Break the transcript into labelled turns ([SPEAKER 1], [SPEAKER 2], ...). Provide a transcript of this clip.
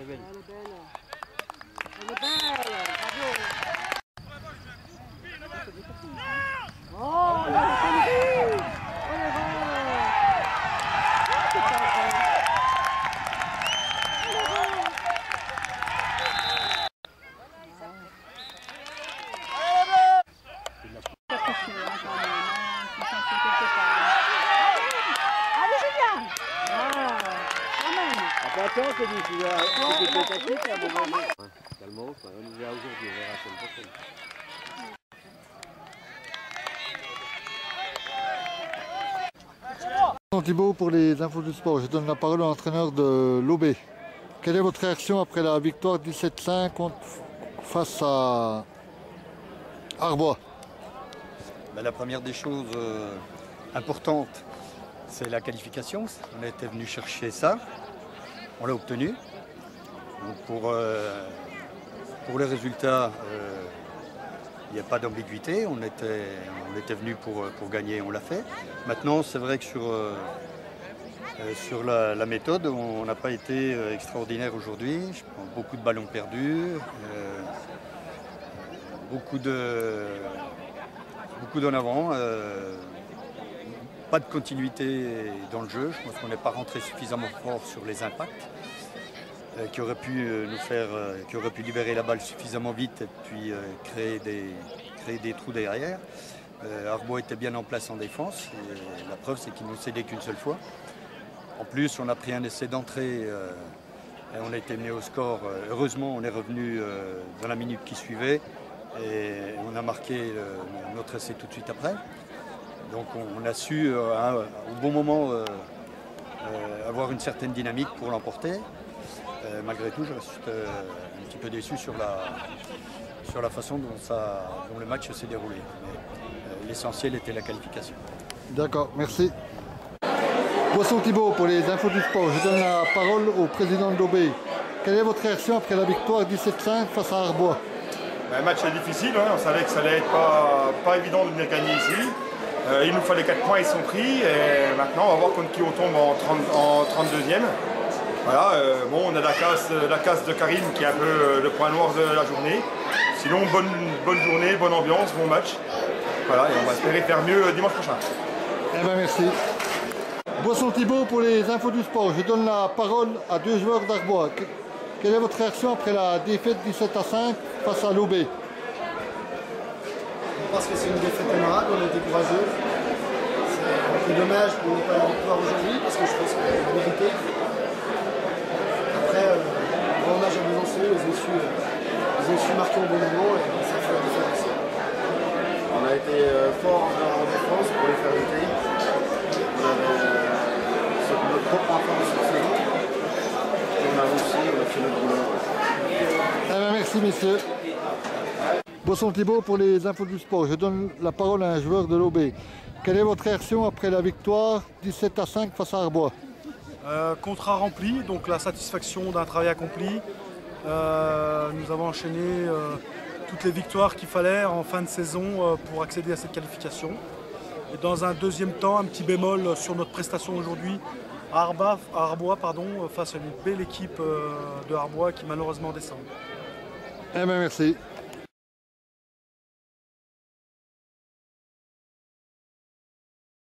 [SPEAKER 1] Elle est belle.
[SPEAKER 2] Elle est belle. Elle est belle. Bravo. Oh, là, c'est le
[SPEAKER 1] Attends, c'est dit, tu vas tactique à un moment. Calmement, on y va aujourd'hui, on verra la semaine prochaine.
[SPEAKER 3] Thibault pour les infos du sport. Je donne la parole à l'entraîneur de l'OB. Quelle est votre réaction après la victoire 17-5 face à Arbois?
[SPEAKER 4] La première des choses importantes, c'est la qualification. On était venu chercher ça. On l'a obtenu. Donc pour les résultats, il n'y a pas d'ambiguïté. On était venu pour gagner, on l'a fait. Maintenant, c'est vrai que sur la méthode, on n'a pas été extraordinaire aujourd'hui. Beaucoup de ballons perdus, beaucoup d'en avant. Pas de continuité dans le jeu. Je pense qu'on n'est pas rentré suffisamment fort sur les impacts qui auraient pu libérer la balle suffisamment vite et puis créer des trous derrière. Arbois était bien en place en défense. Et la preuve, c'est qu'ils n'ont cédé qu'une seule fois. En plus, on a pris un essai d'entrée et on a été mené au score. Heureusement, on est revenu dans la minute qui suivait et on a marqué notre essai tout de suite après. Donc on a su au bon moment avoir une certaine dynamique pour l'emporter. Malgré tout, je reste un petit peu déçu sur la façon dont le match s'est déroulé. Mais l'essentiel était la qualification.
[SPEAKER 3] D'accord, merci. Boisson Thibault pour les infos du sport. Je donne la parole au président de l'OB. Quelle est votre réaction après la victoire 17-5 face à Arbois?
[SPEAKER 5] Le match est difficile, hein. On savait que ça allait être pas évident de venir gagner ici. Il nous fallait 4 points, ils sont pris et maintenant on va voir contre qui on tombe en 32e. Voilà, bon, on a la casse de Karim qui est un peu le point noir de la journée. Sinon, bonne journée, bonne ambiance, bon match. Voilà, et on va espérer faire mieux dimanche prochain.
[SPEAKER 3] Eh bien, merci. Boisson Thibault pour les infos du sport. Je donne la parole à 2 joueurs d'Arbois. Quelle est votre réaction après la défaite 17-5 face à l'OB?
[SPEAKER 6] Parce que c'est une défaite honorable, on a été courageux. C'est dommage qu'on n'ait pas la victoire aujourd'hui parce que je pense qu'on a mérité. Après, grand hommage à Besançon, ils ont su marquer au bon moment et ça fait la différence.
[SPEAKER 7] On a été fort en défense pour les faire lutter. On avait notre propre enfant sur ce jeu. On a réussi, on a fait notre boulot.
[SPEAKER 3] Eh bien, merci messieurs. Boisson Thibault pour les infos du sport. Je donne la parole à un joueur de l'OB. Quelle est votre réaction après la victoire 17-5 face à Arbois?
[SPEAKER 8] Contrat rempli, donc la satisfaction d'un travail accompli. Nous avons enchaîné toutes les victoires qu'il fallait en fin de saison pour accéder à cette qualification. Et dans un deuxième temps, un petit bémol sur notre prestation aujourd'hui à Arbois, face à une belle équipe de Arbois qui malheureusement descend.
[SPEAKER 3] Eh bien merci.